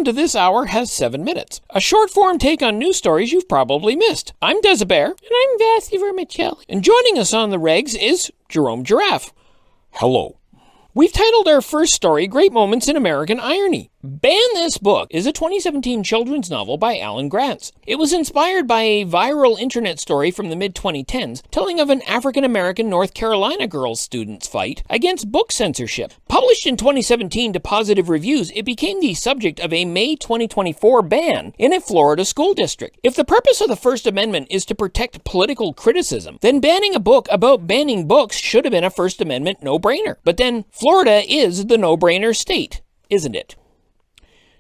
to this hour has 7 minutes. A short-form take on news stories you've probably missed. I'm Duza. And I'm Vassy Vermicelli. And joining us on the regs is Gerome Giraffe. Hello. We've titled our first story, Great Moments in American Irony. Ban This Book is a 2017 children's novel by Alan Grantz. It was inspired by a viral internet story from the mid-2010s telling of an African-American North Carolina girls' students' fight against book censorship. Published in 2017 to positive reviews, it became the subject of a May 2024 ban in a Florida school district. If the purpose of the First Amendment is to protect political criticism, then banning a book about banning books should have been a First Amendment no-brainer. But then, Florida is the no-brainer state, isn't it?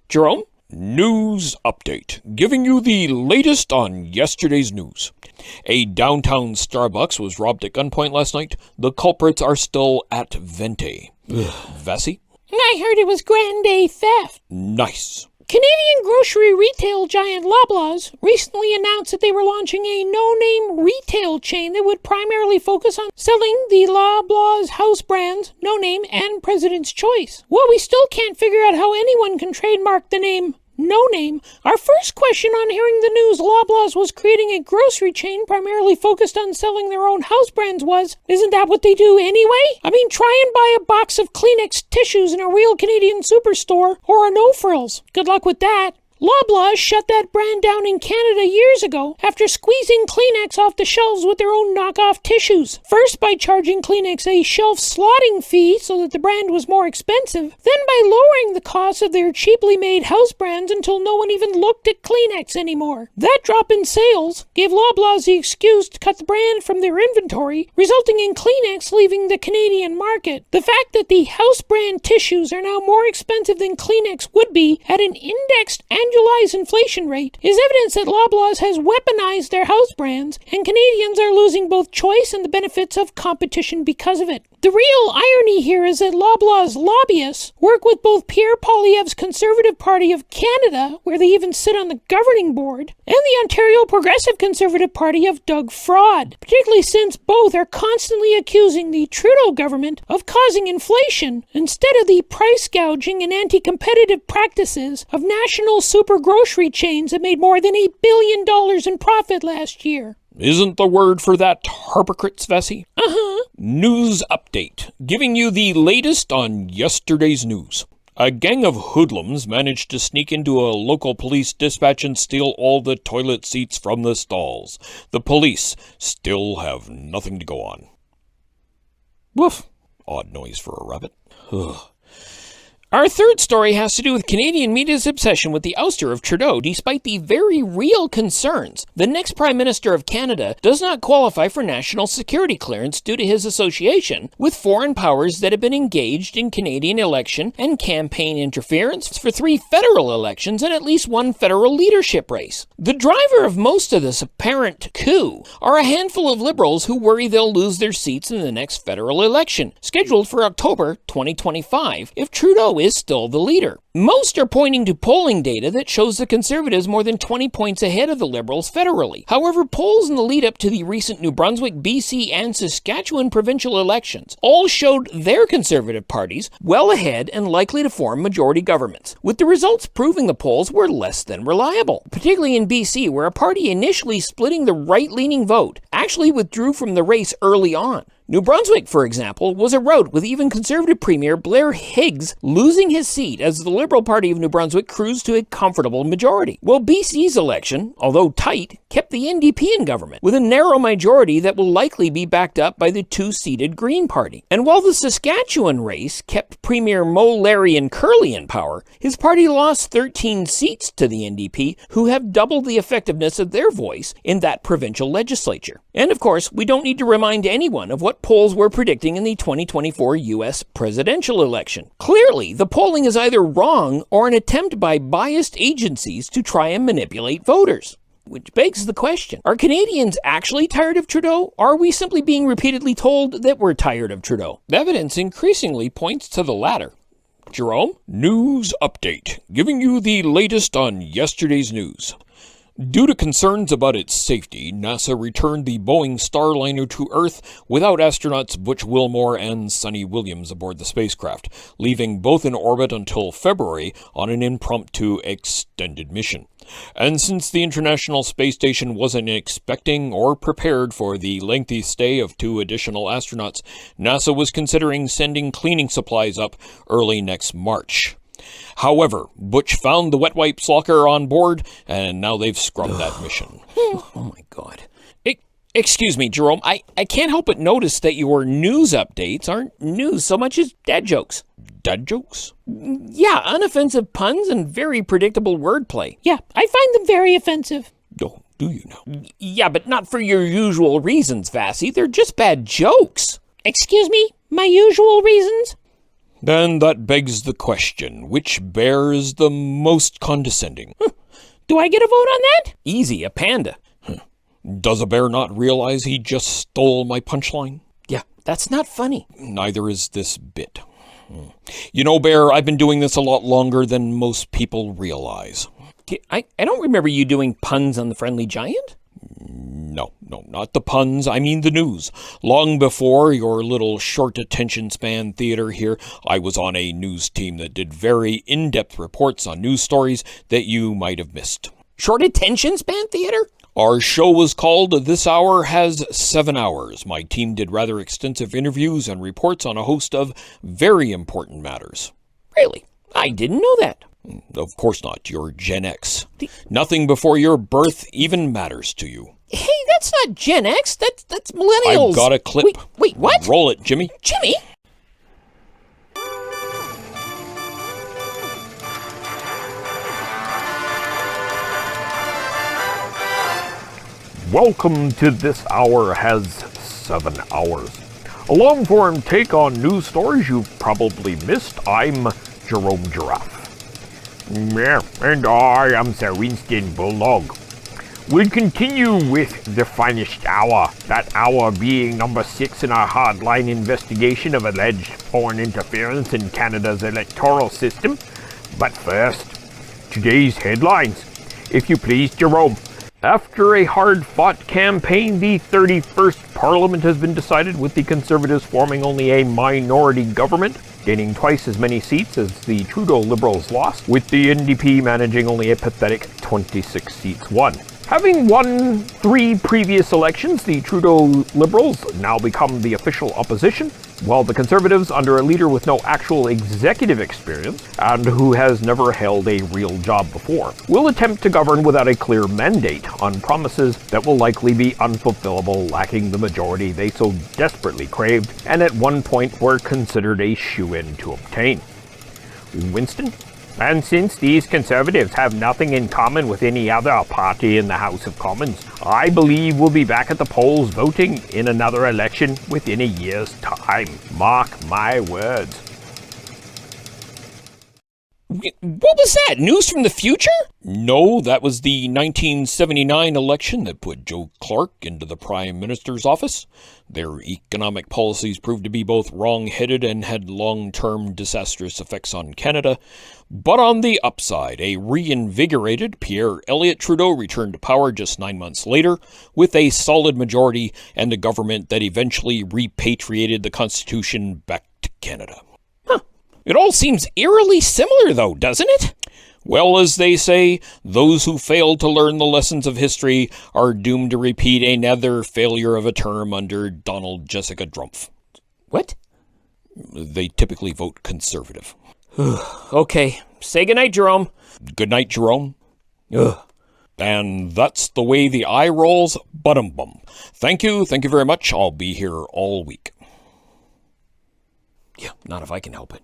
Gerome? News update, giving you the latest on yesterday's news. A downtown Starbucks was robbed at gunpoint last night. The culprits are still at Vente. Vassy? I heard it was grande theft. Nice. Canadian grocery retail giant Loblaws recently announced that they were launching a no-name retail chain that would primarily focus on selling the Loblaws house brands, No Name, and President's Choice. While we still can't figure out how anyone can trademark the name No Name, our first question on hearing the news Loblaws was creating a grocery chain primarily focused on selling their own house brands was, isn't that what they do anyway? I mean, try and buy a box of Kleenex tissues in a real Canadian superstore or a No Frills. Good luck with that. Loblaws shut that brand down in Canada years ago after squeezing Kleenex off the shelves with their own knockoff tissues. First by charging Kleenex a shelf slotting fee so that the brand was more expensive, then by lowering the cost of their cheaply made house brands until no one even looked at Kleenex anymore. That drop in sales gave Loblaws the excuse to cut the brand from their inventory, resulting in Kleenex leaving the Canadian market. The fact that the house brand tissues are now more expensive than Kleenex would be at an indexed annualized inflation rate is evidence that Loblaws has weaponized their house brands, and Canadians are losing both choice and the benefits of competition because of it. The real irony here is that Loblaws lobbyists work with both Pierre Poilievre's Conservative Party of Canada, where they even sit on the governing board, and the Ontario Progressive Conservative Party of Doug Ford, particularly since both are constantly accusing the Trudeau government of causing inflation instead of the price gouging and anti-competitive practices of national super grocery chains that made more than $1 billion in profit last year. Isn't the word for that hypocrites, Vassy? Uh-huh. News update, giving you the latest on yesterday's news. A gang of hoodlums managed to sneak into a local police dispatch and steal all the toilet seats from the stalls. The police still have nothing to go on. Woof. Odd noise for a rabbit. Ugh. Our third story has to do with Canadian media's obsession with the ouster of Trudeau, despite the very real concerns. The next Prime Minister of Canada does not qualify for national security clearance due to his association with foreign powers that have been engaged in Canadian election and campaign interference for 3 federal elections and at least 1 federal leadership race. The driver of most of this apparent coup are a handful of Liberals who worry they'll lose their seats in the next federal election, scheduled for October 2025, if Trudeau is still the leader. Most are pointing to polling data that shows the Conservatives more than 20 points ahead of the Liberals federally. However, polls in the lead-up to the recent New Brunswick, BC, and Saskatchewan provincial elections all showed their Conservative parties well ahead and likely to form majority governments, with the results proving the polls were less than reliable, particularly in BC, where a party initially splitting the right-leaning vote actually withdrew from the race early on. New Brunswick, for example, was a rout with even Conservative Premier Blair Higgs losing his seat as the Liberal Party of New Brunswick cruised to a comfortable majority. Well, BC's election, although tight, kept the NDP in government, with a narrow majority that will likely be backed up by the 2-seated Green Party. And while the Saskatchewan race kept Premier Mo Larry and Curley in power, his party lost 13 seats to the NDP, who have doubled the effectiveness of their voice in that provincial legislature. And of course, we don't need to remind anyone of what polls were predicting in the 2024 U.S. presidential election. Clearly, the polling is either wrong or an attempt by biased agencies to try and manipulate voters. Which begs the question, are Canadians actually tired of Trudeau, or are we simply being repeatedly told that we're tired of Trudeau? Evidence increasingly points to the latter. Gerome? News update, giving you the latest on yesterday's news. Due to concerns about its safety, NASA returned the Boeing Starliner to Earth without astronauts Butch Wilmore and Sonny Williams aboard the spacecraft, leaving both in orbit until February on an impromptu extended mission. And since the International Space Station wasn't expecting or prepared for the lengthy stay of 2 additional astronauts, NASA was considering sending cleaning supplies up early next March. However, Butch found the wet wipes locker on board, and now they've scrubbed that mission. Oh my God. Excuse me, Gerome. I can't help but notice that your news updates aren't news so much as dad jokes. Dad jokes? Yeah, unoffensive puns and very predictable wordplay. Yeah, I find them very offensive. Oh, do you now? Yeah, but not for your usual reasons, Vassy. They're just bad jokes. Excuse me, my usual reasons? Then that begs the question, which bear is the most condescending? Do I get a vote on that? Easy, a panda. Does a bear not realize he just stole my punchline? Yeah, that's not funny. Neither is this bit. You know, Bear, I've been doing this a lot longer than most people realize. I don't remember you doing puns on the Friendly Giant. No, not the puns. I mean the news. Long before your little short attention span theater here, I was on a news team that did very in-depth reports on news stories that you might have missed. Short attention span theater? Our show was called This Hour Has 7 Hours. My team did rather extensive interviews and reports on a host of very important matters. Really? I didn't know that. Of course not. You're Gen X. Nothing before your birth even matters to you. Hey, that's not Gen X. That's millennials. I've got a clip. Wait, what? Roll it, Jimmy. Jimmy? Welcome to This Hour Has 7 Hours. A long-form take on news stories you've probably missed. I'm Gerome Giraffe. Yeah, and I am Sir Winston Bulldog. We'll continue with the finest hour, that hour being number 6 in our hardline investigation of alleged foreign interference in Canada's electoral system. But first, today's headlines. If you please, Gerome. After a hard-fought campaign, the 31st Parliament has been decided, with the Conservatives forming only a minority government, gaining twice as many seats as the Trudeau Liberals lost, with the NDP managing only a pathetic 26 seats won. Having won 3 previous elections, the Trudeau Liberals now become the official opposition, while the Conservatives, under a leader with no actual executive experience and who has never held a real job before, will attempt to govern without a clear mandate on promises that will likely be unfulfillable, lacking the majority they so desperately craved and at one point were considered a shoo-in to obtain. Winston? And since these Conservatives have nothing in common with any other party in the House of Commons, I believe we'll be back at the polls voting in another election within a year's time. Mark my words. What was that? News from the future? No, that was the 1979 election that put Joe Clark into the Prime Minister's office. Their economic policies proved to be both wrong-headed and had long-term disastrous effects on Canada. But on the upside, a reinvigorated Pierre Elliott Trudeau returned to power just 9 months later with a solid majority and a government that eventually repatriated the Constitution back to Canada. It all seems eerily similar, though, doesn't it? Well, as they say, those who fail to learn the lessons of history are doomed to repeat another failure of a term under Donald Jessica Drumpf. What? They typically vote Conservative. Okay. Say goodnight, Gerome. Good night, Gerome. Ugh. And that's the way the eye rolls. Bum. Thank you very much. I'll be here all week. Yeah, not if I can help it.